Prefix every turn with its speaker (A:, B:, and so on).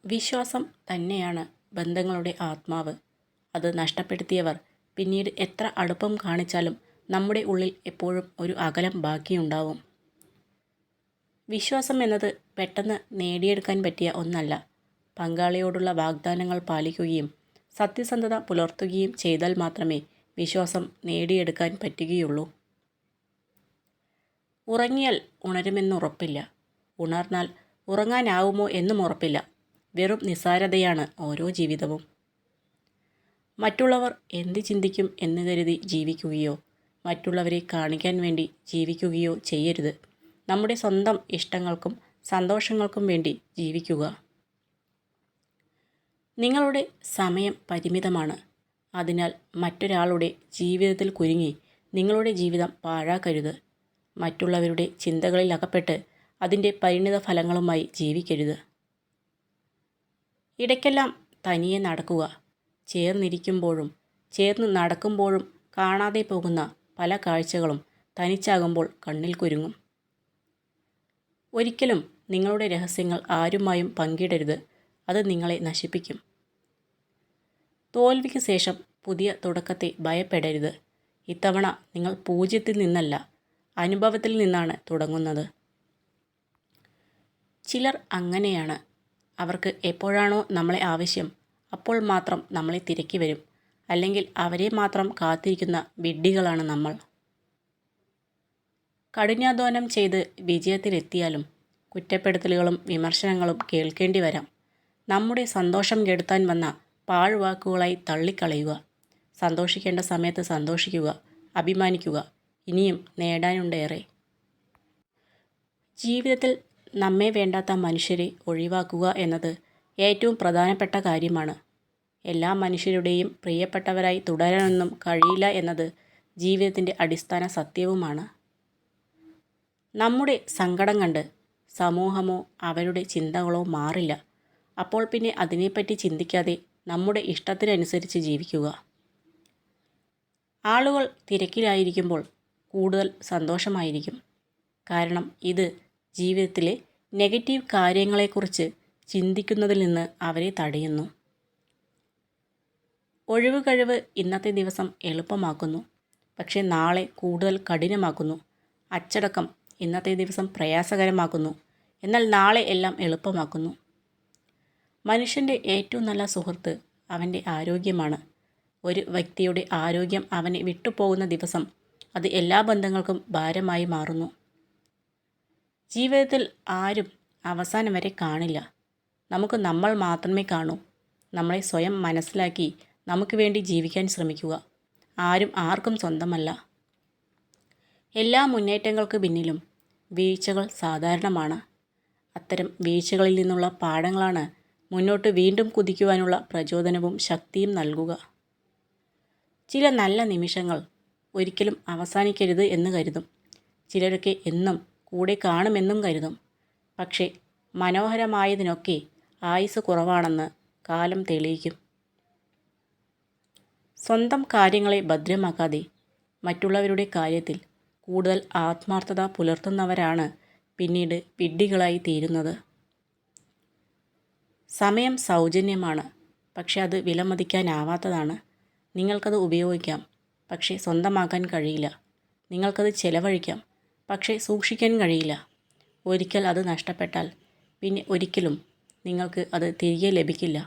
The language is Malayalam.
A: വിശ്വാസം തന്നെയാണ് ബന്ധങ്ങളുടെ ആത്മാവ്. അത് നഷ്ടപ്പെടുത്തിയവർ പിന്നീട് എത്ര അടുപ്പം കാണിച്ചാലും നമ്മുടെ ഉള്ളിൽ എപ്പോഴും ഒരു അകലം ബാക്കിയുണ്ടാവും. വിശ്വാസം എന്നത് പെട്ടെന്ന് നേടിയെടുക്കാൻ പറ്റിയ ഒന്നല്ല. പങ്കാളിയോടുള്ള വാഗ്ദാനങ്ങൾ പാലിക്കുകയും സത്യസന്ധത പുലർത്തുകയും ചെയ്താൽ മാത്രമേ വിശ്വാസം നേടിയെടുക്കാൻ പറ്റുകയുള്ളൂ. ഉറങ്ങിയാൽ ഉണരുമെന്നുറപ്പില്ല, ഉണർന്നാൽ ഉറങ്ങാനാവുമോ എന്നും ഉറപ്പില്ല. വെറും നിസ്സാരതയാണ് ഓരോ ജീവിതവും. മറ്റുള്ളവർ എന്ത് ചിന്തിക്കും എന്ന് കരുതി ജീവിക്കുകയോ മറ്റുള്ളവരെ കാണിക്കാൻ വേണ്ടി ജീവിക്കുകയോ ചെയ്യരുത്. നമ്മുടെ സ്വന്തം ഇഷ്ടങ്ങൾക്കും സന്തോഷങ്ങൾക്കും വേണ്ടി ജീവിക്കുക. നിങ്ങളുടെ സമയം പരിമിതമാണ്. അതിനാൽ മറ്റൊരാളുടെ ജീവിതത്തിൽ കുരുങ്ങി നിങ്ങളുടെ ജീവിതം പാഴാക്കരുത്. മറ്റുള്ളവരുടെ ചിന്തകളിൽ അകപ്പെട്ട് അതിൻ്റെ പരിണിത ഫലങ്ങളുമായി ജീവിക്കരുത്. ഇടയ്ക്കെല്ലാം തനിയെ നടക്കുക. ചേർന്നിരിക്കുമ്പോഴും ചേർന്ന് നടക്കുമ്പോഴും കാണാതെ പോകുന്ന പല കാഴ്ചകളും തനിച്ചാകുമ്പോൾ കണ്ണിൽ കുരുങ്ങും. ഒരിക്കലും നിങ്ങളുടെ രഹസ്യങ്ങൾ ആരുമായും പങ്കിടരുത്. അത് നിങ്ങളെ നശിപ്പിക്കും. തോൽവിക്ക് ശേഷം പുതിയ തുടക്കത്തെ ഭയപ്പെടരുത്. ഇത്തവണ നിങ്ങൾ പൂജ്യത്തിൽ നിന്നല്ല, അനുഭവത്തിൽ നിന്നാണ് തുടങ്ങുന്നത്. ചിലർ അങ്ങനെയാണ്. അവർക്ക് എപ്പോഴാണോ നമ്മളെ ആവശ്യം അപ്പോൾ മാത്രം നമ്മളെ തിരക്കി വരും. അല്ലെങ്കിൽ അവരെ മാത്രം കാത്തിരിക്കുന്ന വിഡ്ഢികളാണ് നമ്മൾ. കഠിനാധ്വാനം ചെയ്ത് വിജയത്തിലെത്തിയാലും കുറ്റപ്പെടുത്തലുകളും വിമർശനങ്ങളും കേൾക്കേണ്ടി വരാം. നമ്മുടെ സന്തോഷം കെടുത്താൻ വന്ന പാഴ്വാക്കുകളായി തള്ളിക്കളയുക. സന്തോഷിക്കേണ്ട സമയത്ത് സന്തോഷിക്കുക, അഭിമാനിക്കുക. ഇനിയും നേടാനുണ്ടേറെ. ജീവിതത്തിൽ നമ്മെ വേണ്ടാത്ത മനുഷ്യരെ ഒഴിവാക്കുക എന്നത് ഏറ്റവും പ്രധാനപ്പെട്ട കാര്യമാണ്. എല്ലാ മനുഷ്യരുടെയും പ്രിയപ്പെട്ടവരായി തുടരാനൊന്നും കഴിയില്ല എന്നത് ജീവിതത്തിൻ്റെ അടിസ്ഥാന സത്യവുമാണ്. നമ്മുടെ സങ്കടം കണ്ട് സമൂഹമോ അവരുടെ ചിന്തകളോ മാറില്ല. അപ്പോൾ പിന്നെ അതിനെപ്പറ്റി ചിന്തിക്കാതെ നമ്മുടെ ഇഷ്ടത്തിനനുസരിച്ച് ജീവിക്കുക. ആളുകൾ തിരക്കിലായിരിക്കുമ്പോൾ കൂടുതൽ സന്തോഷമായിരിക്കും. കാരണം ഇത് ജീവിതത്തിലെ നെഗറ്റീവ് കാര്യങ്ങളെക്കുറിച്ച് ചിന്തിക്കുന്നതിൽ നിന്ന് അവരെ തടയുന്നു. ഒഴിവുകഴിവ് ഇന്നത്തെ ദിവസം എളുപ്പമാക്കുന്നു, പക്ഷേ നാളെ കൂടുതൽ കഠിനമാക്കുന്നു. അച്ചടക്കം ഇന്നത്തെ ദിവസം പ്രയാസകരമാക്കുന്നു, എന്നാൽ നാളെ എല്ലാം എളുപ്പമാക്കുന്നു. മനുഷ്യൻ്റെ ഏറ്റവും നല്ല സുഹൃത്ത് അവൻ്റെ ആരോഗ്യമാണ്. ഒരു വ്യക്തിയുടെ ആരോഗ്യം അവനെ വിട്ടുപോകുന്ന ദിവസം അത് എല്ലാ ബന്ധങ്ങൾക്കും ഭാരമായി മാറുന്നു. ജീവിതത്തിൽ ആരും അവസാനം വരെ കാണില്ല. നമുക്ക് നമ്മൾ മാത്രമേ കാണൂ. നമ്മളെ സ്വയം മനസ്സിലാക്കി നമുക്ക് വേണ്ടി ജീവിക്കാൻ ശ്രമിക്കുക. ആരും ആർക്കും സ്വന്തമല്ല. എല്ലാ മുന്നേറ്റങ്ങൾക്ക് പിന്നിലും വീഴ്ചകൾ സാധാരണമാണ്. അത്തരം വീഴ്ചകളിൽ നിന്നുള്ള പാഠങ്ങളാണ് മുന്നോട്ട് വീണ്ടും കുതിക്കുവാനുള്ള പ്രചോദനവും ശക്തിയും നൽകുക. ചില നല്ല നിമിഷങ്ങൾ ഒരിക്കലും അവസാനിക്കരുത് എന്ന് കരുതും. ചിലരൊക്കെ എന്നും കൂടെ കാണുമെന്നും കരുതും. പക്ഷേ മനോഹരമായതിനൊക്കെ ആയുസ് കുറവാണെന്ന് കാലം തെളിയിക്കും. സ്വന്തം കാര്യങ്ങളെ ഭദ്രമാക്കാതെ മറ്റുള്ളവരുടെ കാര്യത്തിൽ കൂടുതൽ ആത്മാർത്ഥത പുലർത്തുന്നവരാണ് പിന്നീട് വിഡ്ഢികളായി തീരുന്നത്. സമയം സൗജന്യമാണ്, പക്ഷെ അത് വിലമതിക്കാനാവാത്തതാണ്. നിങ്ങൾക്കത് ഉപയോഗിക്കാം, പക്ഷേ സ്വന്തമാക്കാൻ കഴിയില്ല. നിങ്ങൾക്കത് ചെലവഴിക്കാം, പക്ഷേ സൂക്ഷിക്കാൻ കഴിയില്ല. ഒരിക്കൽ അത് നഷ്ടപ്പെട്ടാൽ പിന്നെ ഒരിക്കലും നിങ്ങൾക്ക് അത് തിരികെ ലഭിക്കില്ല.